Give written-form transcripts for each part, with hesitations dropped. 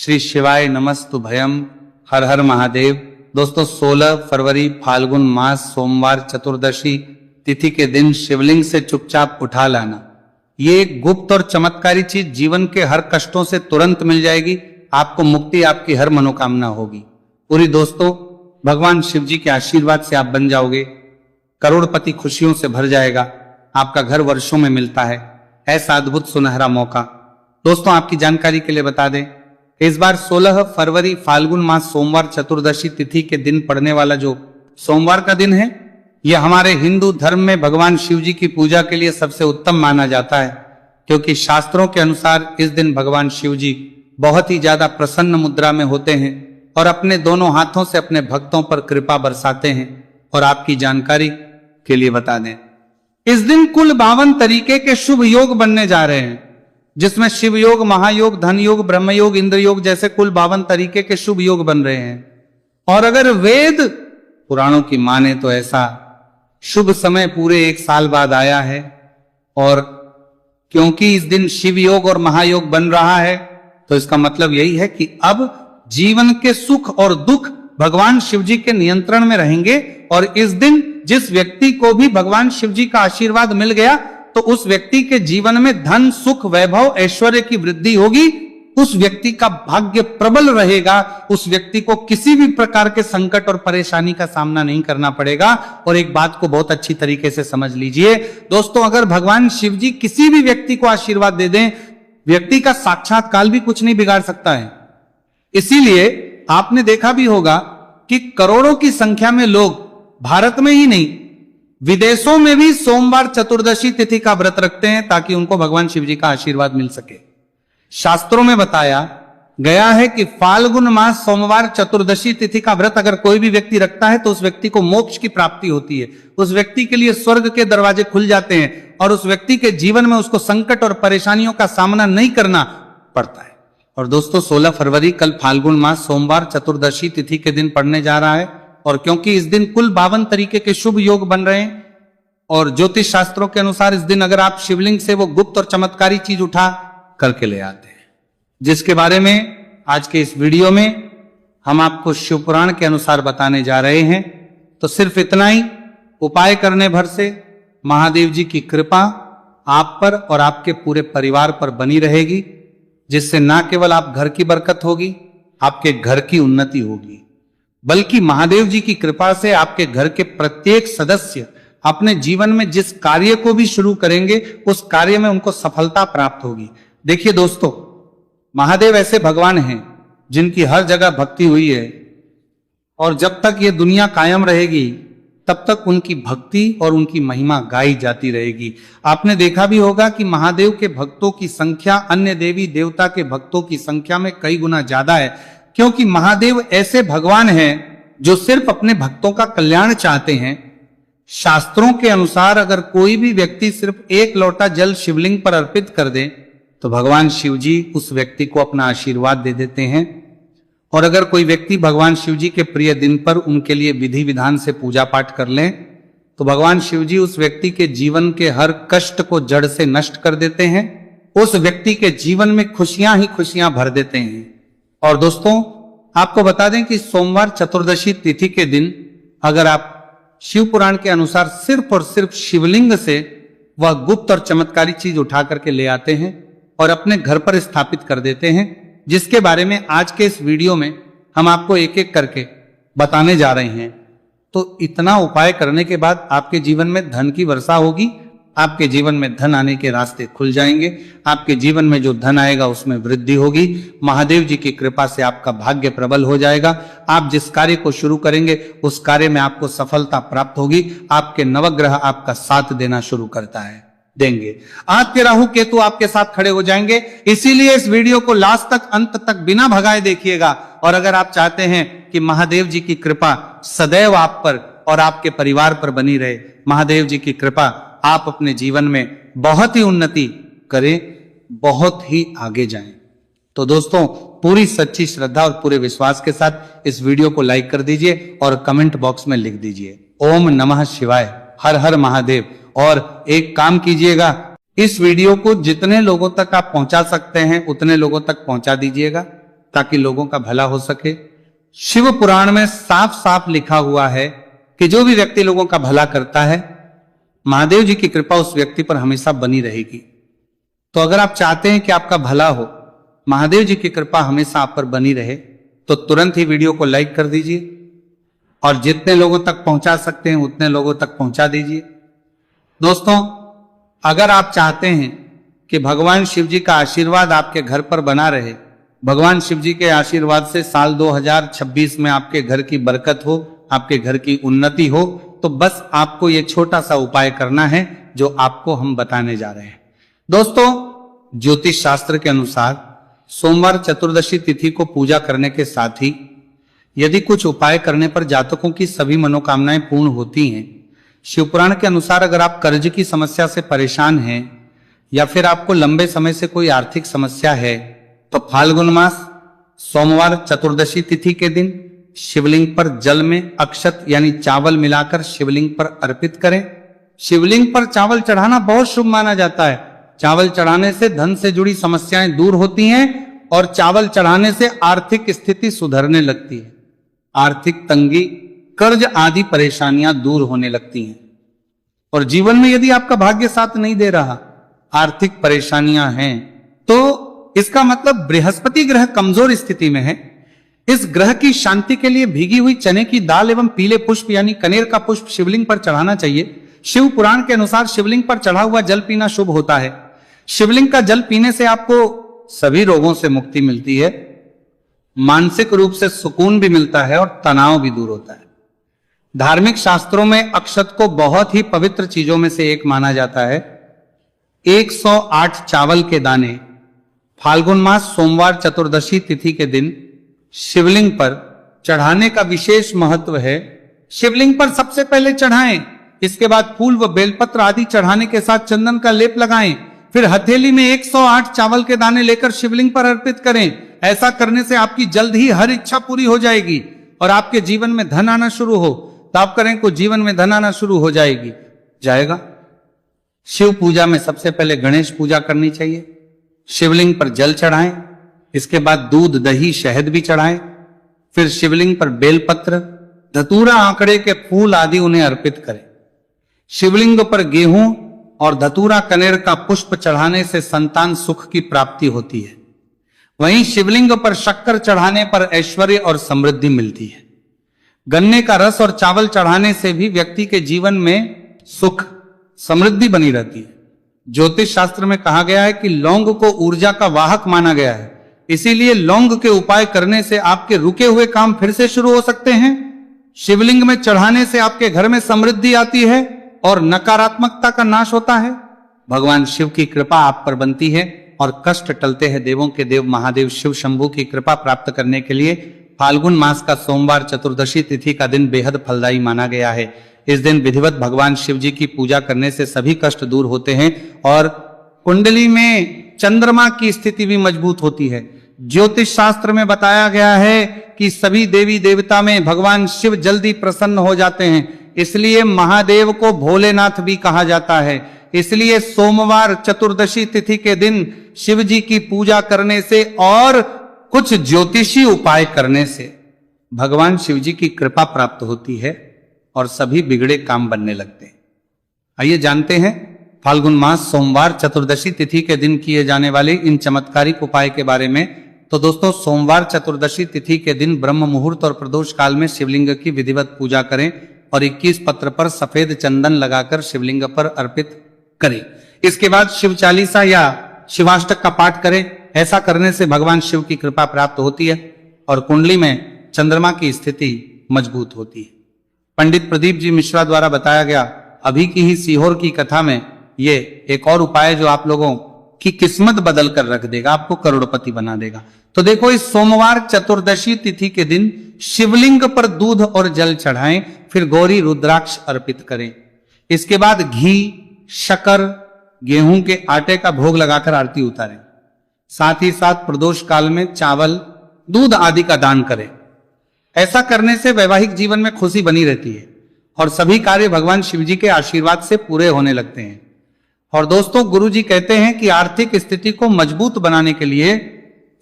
श्री शिवाय नमस्तु भयम। हर हर महादेव। दोस्तों 16 फरवरी फाल्गुन मास सोमवार चतुर्दशी तिथि के दिन शिवलिंग से चुपचाप उठा लाना, ये एक गुप्त और चमत्कारी चीज जीवन के हर कष्टों से तुरंत मिल जाएगी। आपको मुक्ति, आपकी हर मनोकामना होगी पूरी। दोस्तों भगवान शिव जी के आशीर्वाद से आप बन जाओगे, करोड़पति खुशियों से भर जाएगा। आपका घर वर्षों में मिलता है, ऐसा अद्भुत सुनहरा मौका। दोस्तों आपकी जानकारी के लिए बता दें, इस बार 16 फरवरी फाल्गुन मास सोमवार चतुर्दशी तिथि के दिन पड़ने वाला जो सोमवार का दिन है, यह हमारे हिंदू धर्म में भगवान शिव जी की पूजा के लिए सबसे उत्तम माना जाता है, क्योंकि शास्त्रों के अनुसार इस दिन भगवान शिव जी बहुत ही ज्यादा प्रसन्न मुद्रा में होते हैं और अपने दोनों हाथों से अपने भक्तों पर कृपा बरसाते हैं। और आपकी जानकारी के लिए बता दें, इस दिन कुल 52 तरीके के शुभ योग बनने जा रहे हैं, जिसमें शिव योग, महायोग, धन योग, ब्रह्म योग, इंद्र योग जैसे कुल 52 तरीके के शुभ योग बन रहे हैं। और अगर वेद पुराणों की माने तो ऐसा शुभ समय पूरे 1 साल बाद आया है। और क्योंकि इस दिन शिव योग और महायोग बन रहा है, तो इसका मतलब यही है कि अब जीवन के सुख और दुख भगवान शिव जी के नियंत्रण में रहेंगे। और इस दिन जिस व्यक्ति को भी भगवान शिव जी का आशीर्वाद मिल गया, तो उस व्यक्ति के जीवन में धन, सुख, वैभव, ऐश्वर्य की वृद्धि होगी। उस व्यक्ति का भाग्य प्रबल रहेगा, उस व्यक्ति को किसी भी प्रकार के संकट और परेशानी का सामना नहीं करना पड़ेगा। और एक बात को बहुत अच्छी तरीके से समझ लीजिए दोस्तों, अगर भगवान शिव जी किसी भी व्यक्ति को आशीर्वाद दे दें, व्यक्ति का साक्षात्कार भी कुछ नहीं बिगाड़ सकता है। इसीलिए आपने देखा भी होगा कि करोड़ों की संख्या में लोग भारत में ही नहीं, विदेशों में भी सोमवार चतुर्दशी तिथि का व्रत रखते हैं, ताकि उनको भगवान शिव जी का आशीर्वाद मिल सके। शास्त्रों में बताया गया है कि फाल्गुन मास सोमवार चतुर्दशी तिथि का व्रत अगर कोई भी व्यक्ति रखता है, तो उस व्यक्ति को मोक्ष की प्राप्ति होती है, उस व्यक्ति के लिए स्वर्ग के दरवाजे खुल जाते हैं और उस व्यक्ति के जीवन में उसको संकट और परेशानियों का सामना नहीं करना पड़ता है। और दोस्तों 16 फरवरी कल फाल्गुन मास सोमवार चतुर्दशी तिथि के दिन पड़ने जा रहा है। और क्योंकि इस दिन कुल 52 तरीके के शुभ योग बन रहे हैं, और ज्योतिष शास्त्रों के अनुसार इस दिन अगर आप शिवलिंग से वो गुप्त और चमत्कारी चीज उठा करके ले आते हैं, जिसके बारे में आज के इस वीडियो में हम आपको शिव पुराण के अनुसार बताने जा रहे हैं। तो सिर्फ इतना ही उपाय करने भर से महादेव जी की कृपा आप पर और आपके पूरे परिवार पर बनी रहेगी, जिससे ना केवल आप घर की बरकत होगी, आपके घर की उन्नति होगी, बल्कि महादेव जी की कृपा से आपके घर के प्रत्येक सदस्य अपने जीवन में जिस कार्य को भी शुरू करेंगे, उस कार्य में उनको सफलता प्राप्त होगी। देखिए दोस्तों, महादेव ऐसे भगवान हैं जिनकी हर जगह भक्ति हुई है, और जब तक ये दुनिया कायम रहेगी तब तक उनकी भक्ति और उनकी महिमा गाई जाती रहेगी। आपने देखा भी होगा कि महादेव के भक्तों की संख्या अन्य देवी देवता के भक्तों की संख्या में कई गुना ज्यादा है, क्योंकि महादेव ऐसे भगवान हैं जो सिर्फ अपने भक्तों का कल्याण चाहते हैं। शास्त्रों के अनुसार अगर कोई भी व्यक्ति सिर्फ 1 लोटा जल शिवलिंग पर अर्पित कर दे, तो भगवान शिव जी उस व्यक्ति को अपना आशीर्वाद दे देते हैं। और अगर कोई व्यक्ति भगवान शिव जी के प्रिय दिन पर उनके लिए विधि विधान से पूजा पाठ कर लें, तो भगवान शिव जी उस व्यक्ति के जीवन के हर कष्ट को जड़ से नष्ट कर देते हैं, उस व्यक्ति के जीवन में खुशियां ही खुशियां भर देते हैं। और दोस्तों आपको बता दें कि सोमवार चतुर्दशी तिथि के दिन अगर आप शिव पुराण के अनुसार सिर्फ और सिर्फ शिवलिंग से वह गुप्त और चमत्कारी चीज उठा करके ले आते हैं और अपने घर पर स्थापित कर देते हैं, जिसके बारे में आज के इस वीडियो में हम आपको एक एक करके बताने जा रहे हैं। तो इतना उपाय करने के बाद आपके जीवन में धन की वर्षा होगी, आपके जीवन में धन आने के रास्ते खुल जाएंगे, आपके जीवन में जो धन आएगा उसमें वृद्धि होगी। महादेव जी की कृपा से आपका भाग्य प्रबल हो जाएगा। आप जिस कार्य को शुरू करेंगे उस कार्य में आपको सफलता प्राप्त होगी। आपके नवग्रह आपका साथ देना शुरू करता है, देंगे। आज के राहु केतु आपके साथ खड़े हो जाएंगे। इसीलिए इस वीडियो को लास्ट तक, अंत तक बिना भगाए देखिएगा। और अगर आप चाहते हैं कि महादेव जी की कृपा सदैव आप पर और आपके परिवार पर बनी रहे, महादेव जी की कृपा आप अपने जीवन में बहुत ही उन्नति करें, बहुत ही आगे जाएं, तो दोस्तों पूरी सच्ची श्रद्धा और पूरे विश्वास के साथ इस वीडियो को लाइक कर दीजिए और कमेंट बॉक्स में लिख दीजिए ओम नमः शिवाय, हर हर महादेव। और एक काम कीजिएगा, इस वीडियो को जितने लोगों तक आप पहुंचा सकते हैं उतने लोगों तक पहुंचा दीजिएगा। ताकि लोगों का भला हो सके। शिव पुराण में साफ साफ लिखा हुआ है कि जो भी व्यक्ति लोगों का भला करता है, महादेव जी की कृपा उस व्यक्ति पर हमेशा बनी रहेगी। तो अगर आप चाहते हैं कि आपका भला हो, महादेव जी की कृपा हमेशा आप पर बनी रहे, तो तुरंत ही वीडियो को लाइक कर दीजिए और जितने लोगों तक पहुंचा सकते हैं उतने लोगों तक पहुंचा दीजिए। दोस्तों, अगर आप चाहते हैं कि भगवान शिव जी का आशीर्वाद आपके घर पर बना रहे, भगवान शिव जी के आशीर्वाद से साल 2026 में आपके घर की बरकत हो, आपके घर की उन्नति हो, तो बस आपको ये छोटा सा उपाय करना है जो आपको हम बताने जा रहे हैं। दोस्तों, ज्योतिष शास्त्र के अनुसार सोमवार चतुर्दशी तिथि को पूजा करने के साथ ही यदि कुछ उपाय करने पर जातकों की सभी मनोकामनाएं पूर्ण होती हैं। शिवपुराण के अनुसार अगर आप कर्ज की समस्या से परेशान हैं या फिर आपको लंबे समय से कोई आर्थिक समस्या है, तो फाल्गुन मास सोमवार चतुर्दशी तिथि के दिन शिवलिंग पर जल में अक्षत यानी चावल मिलाकर शिवलिंग पर अर्पित करें। शिवलिंग पर चावल चढ़ाना बहुत शुभ माना जाता है। चावल चढ़ाने से धन से जुड़ी समस्याएं दूर होती हैं और चावल चढ़ाने से आर्थिक स्थिति सुधरने लगती है। आर्थिक तंगी, कर्ज आदि परेशानियां दूर होने लगती हैं। और जीवन में यदि आपका भाग्य साथ नहीं दे रहा, आर्थिक परेशानियां हैं, तो इसका मतलब बृहस्पति ग्रह कमजोर स्थिति में है। इस ग्रह की शांति के लिए भीगी हुई चने की दाल एवं पीले पुष्प यानी कनेर का पुष्प शिवलिंग पर चढ़ाना चाहिए। शिव पुराण के अनुसार शिवलिंग पर चढ़ा हुआ जल पीना शुभ होता है। शिवलिंग का जल पीने से आपको सभी रोगों से मुक्ति मिलती है, मानसिक रूप से सुकून भी मिलता है और तनाव भी दूर होता है। धार्मिक शास्त्रों में अक्षत को बहुत ही पवित्र चीजों में से एक माना जाता है। 108 चावल के दाने फाल्गुन मास सोमवार चतुर्दशी तिथि के दिन शिवलिंग पर चढ़ाने का विशेष महत्व है। शिवलिंग पर सबसे पहले चढ़ाएं, इसके बाद फूल व बेलपत्र आदि चढ़ाने के साथ चंदन का लेप लगाएं, फिर हथेली में 108 चावल के दाने लेकर शिवलिंग पर अर्पित करें। ऐसा करने से आपकी जल्द ही हर इच्छा पूरी हो जाएगी और आपके जीवन में धन आना शुरू हो, तो आप करें को जीवन में धन आना शुरू हो जाएगा। शिव पूजा में सबसे पहले गणेश पूजा करनी चाहिए। शिवलिंग पर जल चढ़ाएं, इसके बाद दूध, दही, शहद भी चढ़ाएं, फिर शिवलिंग पर बेलपत्र, धतूरा, आंकड़े के फूल आदि उन्हें अर्पित करें। शिवलिंग पर गेहूं और धतूरा कनेर का पुष्प चढ़ाने से संतान सुख की प्राप्ति होती है। वहीं शिवलिंग पर शक्कर चढ़ाने पर ऐश्वर्य और समृद्धि मिलती है। गन्ने का रस और चावल चढ़ाने से भी व्यक्ति के जीवन में सुख समृद्धि बनी रहती है। ज्योतिष शास्त्र में कहा गया है कि लौंग को ऊर्जा का वाहक माना गया है, इसीलिए लौंग के उपाय करने से आपके रुके हुए काम फिर से शुरू हो सकते हैं। शिवलिंग में चढ़ाने से आपके घर में समृद्धि आती है और नकारात्मकता का नाश होता है। भगवान शिव की कृपा आप पर बनती है और कष्ट टलते हैं। देवों के देव महादेव शिव शंभू की कृपा प्राप्त करने के लिए फाल्गुन मास का सोमवार चतुर्दशी तिथि का दिन बेहद फलदायी माना गया है। इस दिन विधिवत भगवान शिव जी की पूजा करने से सभी कष्ट दूर होते हैं और कुंडली में चंद्रमा की स्थिति भी मजबूत होती है। ज्योतिष शास्त्र में बताया गया है कि सभी देवी देवता में भगवान शिव जल्दी प्रसन्न हो जाते हैं, इसलिए महादेव को भोलेनाथ भी कहा जाता है। इसलिए सोमवार चतुर्दशी तिथि के दिन शिव जी की पूजा करने से और कुछ ज्योतिषी उपाय करने से भगवान शिव जी की कृपा प्राप्त होती है और सभी बिगड़े काम बनने लगते हैं। आइए जानते हैं फाल्गुन मास सोमवार चतुर्दशी तिथि के दिन किए जाने वाले इन चमत्कारिक उपाय के बारे में। तो दोस्तों, सोमवार चतुर्दशी तिथि के दिन ब्रह्म मुहूर्त और प्रदोष काल में शिवलिंग की विधिवत पूजा करें और 21 पत्र पर सफेद चंदन लगाकर शिवलिंग पर अर्पित करें। इसके बाद शिव चालीसा या शिवाष्टक का पाठ करें। ऐसा करने से भगवान शिव की कृपा प्राप्त होती है और कुंडली में चंद्रमा की स्थिति मजबूत होती है। पंडित प्रदीप जी मिश्रा द्वारा बताया गया अभी की ही सीहोर की कथा में ये एक और उपाय जो आप लोगों की किस्मत बदल कर रख देगा, आपको करोड़पति बना देगा। तो देखो, इस सोमवार चतुर्दशी तिथि के दिन शिवलिंग पर दूध और जल चढ़ाएं, फिर गौरी रुद्राक्ष अर्पित करें। इसके बाद घी, शक्कर, गेहूं के आटे का भोग लगाकर आरती उतारें। साथ ही साथ प्रदोष काल में चावल, दूध आदि का दान करें। ऐसा करने से वैवाहिक जीवन में खुशी बनी रहती है और सभी कार्य भगवान शिव जी के आशीर्वाद से पूरे होने लगते हैं। और दोस्तों, गुरु जी कहते हैं कि आर्थिक स्थिति को मजबूत बनाने के लिए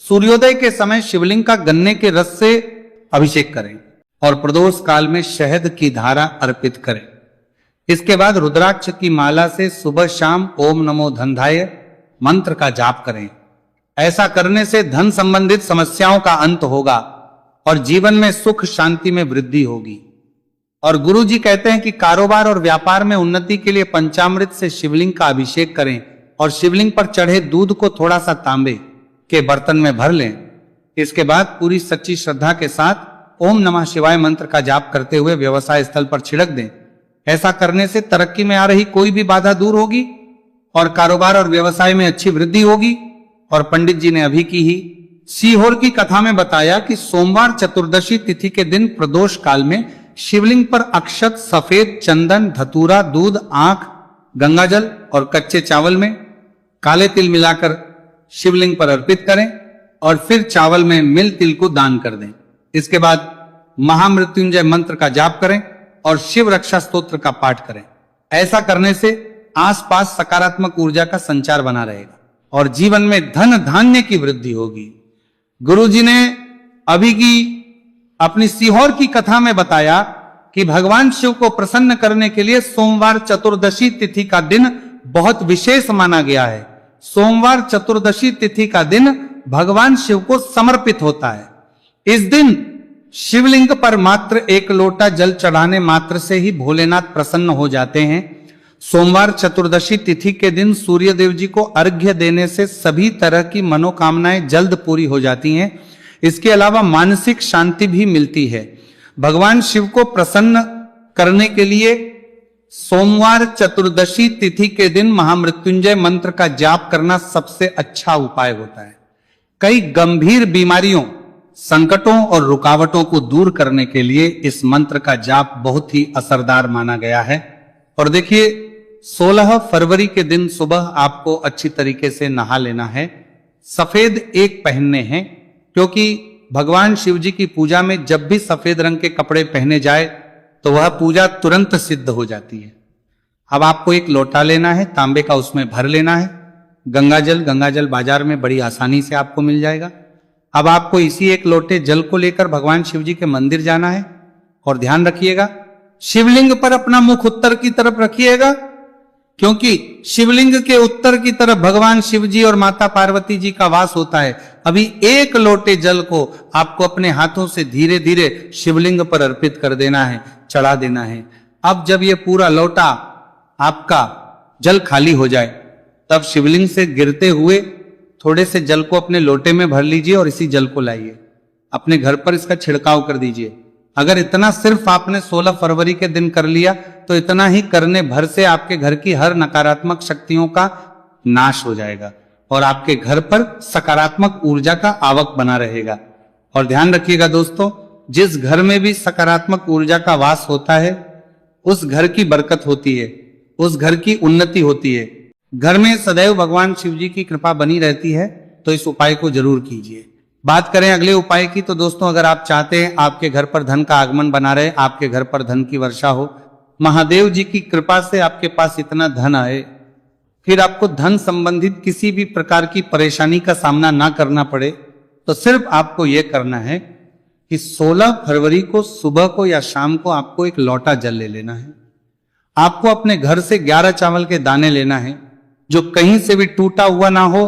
सूर्योदय के समय शिवलिंग का गन्ने के रस से अभिषेक करें और प्रदोष काल में शहद की धारा अर्पित करें। इसके बाद रुद्राक्ष की माला से सुबह शाम ओम नमो धनधाय मंत्र का जाप करें। ऐसा करने से धन संबंधित समस्याओं का अंत होगा और जीवन में सुख शांति में वृद्धि होगी। और गुरु जी कहते हैं कि कारोबार और व्यापार में उन्नति के लिए पंचामृत से शिवलिंग का अभिषेक करें और शिवलिंग पर चढ़े दूध को थोड़ा सा तांबे के बर्तन में भर लें। इसके बाद पूरी सच्ची श्रद्धा के साथ ओम नमः शिवाय मंत्र का जाप करते हुए व्यवसाय स्थल पर छिड़क दें। ऐसा करने से तरक्की में आ रही कोई भी बाधा दूर होगी और कारोबार और व्यवसाय में अच्छी वृद्धि होगी। और पंडित जी ने अभी की ही सीहोर की कथा में बताया कि सोमवार चतुर्दशी तिथि के दिन प्रदोष काल में शिवलिंग पर अक्षत, सफेद चंदन, धतूरा, दूध, आंख, गंगाजल और कच्चे चावल में काले तिल मिलाकर शिवलिंग पर अर्पित करें और फिर चावल में मिल तिल को दान कर दें। इसके बाद महामृत्युंजय मंत्र का जाप करें और शिव रक्षा स्तोत्र का पाठ करें। ऐसा करने से आसपास सकारात्मक ऊर्जा का संचार बना रहेगा और जीवन में धन धान्य की वृद्धि होगी। गुरु जी ने अभी की अपनी सीहोर की कथा में बताया कि भगवान शिव को प्रसन्न करने के लिए सोमवार चतुर्दशी तिथि का दिन बहुत विशेष माना गया है। सोमवार चतुर्दशी तिथि का दिन भगवान शिव को समर्पित होता है। इस दिन शिवलिंग पर मात्र एक लोटा जल चढ़ाने मात्र से ही भोलेनाथ प्रसन्न हो जाते हैं। सोमवार चतुर्दशी तिथि के दिन सूर्य देव जी को अर्घ्य देने से सभी तरह की मनोकामनाएं जल्द पूरी हो जाती हैं। इसके अलावा मानसिक शांति भी मिलती है। भगवान शिव को प्रसन्न करने के लिए सोमवार चतुर्दशी तिथि के दिन महामृत्युंजय मंत्र का जाप करना सबसे अच्छा उपाय होता है। कई गंभीर बीमारियों, संकटों और रुकावटों को दूर करने के लिए इस मंत्र का जाप बहुत ही असरदार माना गया है। और देखिए 16 फरवरी के दिन सुबह आपको अच्छी तरीके से नहा लेना है। सफेद एक पहनने हैं क्योंकि भगवान शिव जी की पूजा में जब भी सफेद रंग के कपड़े पहने जाए तो वह पूजा तुरंत सिद्ध हो जाती है। अब आपको एक लोटा लेना है, तांबे का, उसमें भर लेना है गंगाजल बाजार में बड़ी आसानी से आपको मिल जाएगा। अब आपको इसी एक लोटे जल को लेकर भगवान शिव जी के मंदिर जाना है और ध्यान रखिएगा शिवलिंग पर अपना मुख उत्तर की तरफ रखिएगा क्योंकि शिवलिंग के उत्तर की तरफ भगवान शिव जी और माता पार्वती जी का वास होता है। अभी एक लोटे जल को आपको अपने हाथों से धीरे धीरे शिवलिंग पर अर्पित कर देना है, चढ़ा देना है। अब जब ये पूरा लोटा आपका जल खाली हो जाए तब शिवलिंग से गिरते हुए थोड़े से जल को अपने लोटे में भर लीजिए और इसी जल को लाइए अपने घर पर इसका छिड़काव कर दीजिए। अगर इतना सिर्फ आपने 16 फरवरी के दिन कर लिया तो इतना ही करने भर से आपके घर की हर नकारात्मक शक्तियों का नाश हो जाएगा और आपके घर पर सकारात्मक ऊर्जा का आवक बना रहेगा। और ध्यान रखिएगा दोस्तों, जिस घर में भी सकारात्मक ऊर्जा का वास होता है उस घर की बरकत होती है, उस घर की उन्नति होती है। घर में सदैव भगवान शिव जी की कृपा बनी रहती है। तो इस उपाय को जरूर कीजिए। बात करें अगले उपाय की तो दोस्तों, अगर आप चाहते हैं आपके घर पर धन का आगमन बना रहे, आपके घर पर धन की वर्षा हो, महादेव जी की कृपा से आपके पास इतना धन आए, फिर आपको धन संबंधित किसी भी प्रकार की परेशानी का सामना ना करना पड़े, तो सिर्फ आपको यह करना है कि 16 फरवरी को सुबह को या शाम को आपको एक लोटा जल ले लेना है। आपको अपने घर से 11 चावल के दाने लेना है जो कहीं से भी टूटा हुआ ना हो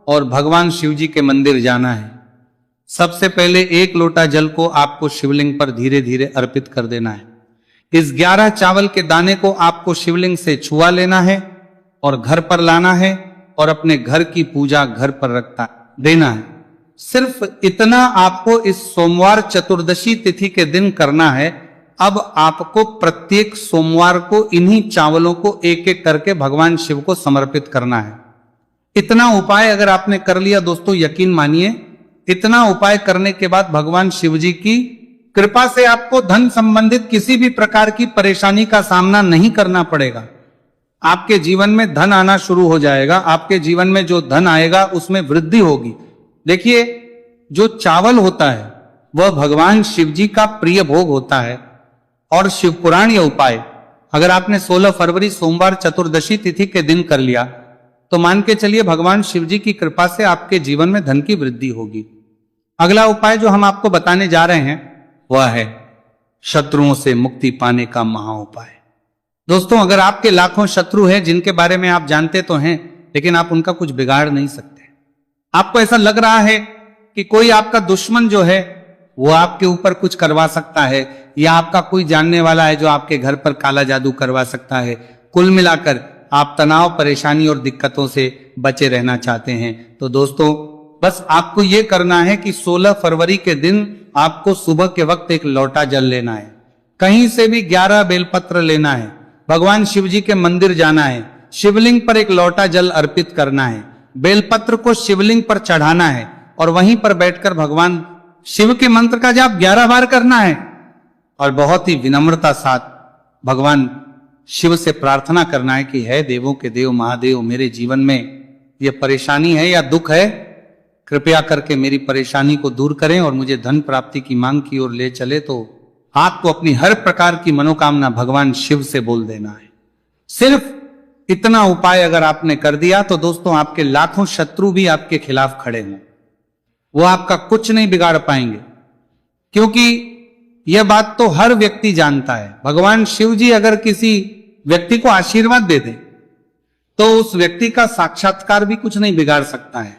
और भगवान शिव जी के मंदिर जाना है। सबसे पहले एक लोटा जल को आपको शिवलिंग पर धीरे धीरे अर्पित कर देना है। इस 11 चावल के दाने को आपको शिवलिंग से छुआ लेना है और घर पर लाना है और अपने घर की पूजा घर पर रखता देना है। सिर्फ इतना आपको इस सोमवार चतुर्दशी तिथि के दिन करना है। अब आपको प्रत्येक सोमवार को इन्हीं चावलों को एक एक करके भगवान शिव को समर्पित करना है। इतना उपाय अगर आपने कर लिया दोस्तों, यकीन मानिए इतना उपाय करने के बाद भगवान शिव जी की कृपा से आपको धन संबंधित किसी भी प्रकार की परेशानी का सामना नहीं करना पड़ेगा। आपके जीवन में धन आना शुरू हो जाएगा। आपके जीवन में जो धन आएगा उसमें वृद्धि होगी। देखिए, जो चावल होता है वह भगवान शिव जी का प्रिय भोग होता है और शिव पुराण यह उपाय अगर आपने 16 फरवरी सोमवार चतुर्दशी तिथि के दिन कर लिया तो मान के चलिए भगवान शिव जी की कृपा से आपके जीवन में धन की वृद्धि होगी। अगला उपाय जो हम आपको बताने जा रहे हैं वह है शत्रुओं से मुक्ति पाने का महा उपाय। दोस्तों, अगर आपके लाखों शत्रु हैं जिनके बारे में आप जानते तो हैं, लेकिन आप उनका कुछ बिगाड़ नहीं सकते। आपको ऐसा लग रहा है कि कोई आपका दुश्मन जो है वो आपके ऊपर कुछ करवा सकता है, या आपका कोई जानने वाला है जो आपके घर पर काला जादू करवा सकता है। कुल मिलाकर आप तनाव, परेशानी और दिक्कतों से बचे रहना चाहते हैं तो दोस्तों बस आपको यह करना है कि 16 फरवरी के दिन आपको सुबह के वक्त एक लोटा जल लेना है, कहीं से भी 11 बेलपत्र लेना है, भगवान शिव जी के मंदिर जाना है, शिवलिंग पर एक लोटा जल अर्पित करना है, बेलपत्र को शिवलिंग पर चढ़ाना है और वहीं पर बैठकर भगवान शिव के मंत्र का जाप 11 बार करना है और बहुत ही विनम्रता साथ भगवान शिव से प्रार्थना करना है कि है देवों के देव महादेव, मेरे जीवन में यह परेशानी है या दुख है, कृपया करके मेरी परेशानी को दूर करें और मुझे धन प्राप्ति की मांग की ओर ले चले। तो आपको अपनी हर प्रकार की मनोकामना भगवान शिव से बोल देना है। सिर्फ इतना उपाय अगर आपने कर दिया तो दोस्तों आपके लाखों शत्रु भी आपके खिलाफ खड़े हों, वो आपका कुछ नहीं बिगाड़ पाएंगे, क्योंकि यह बात तो हर व्यक्ति जानता है। भगवान शिव जी अगर किसी व्यक्ति को आशीर्वाद दे दे तो उस व्यक्ति का साक्षात्कार भी कुछ नहीं बिगाड़ सकता है।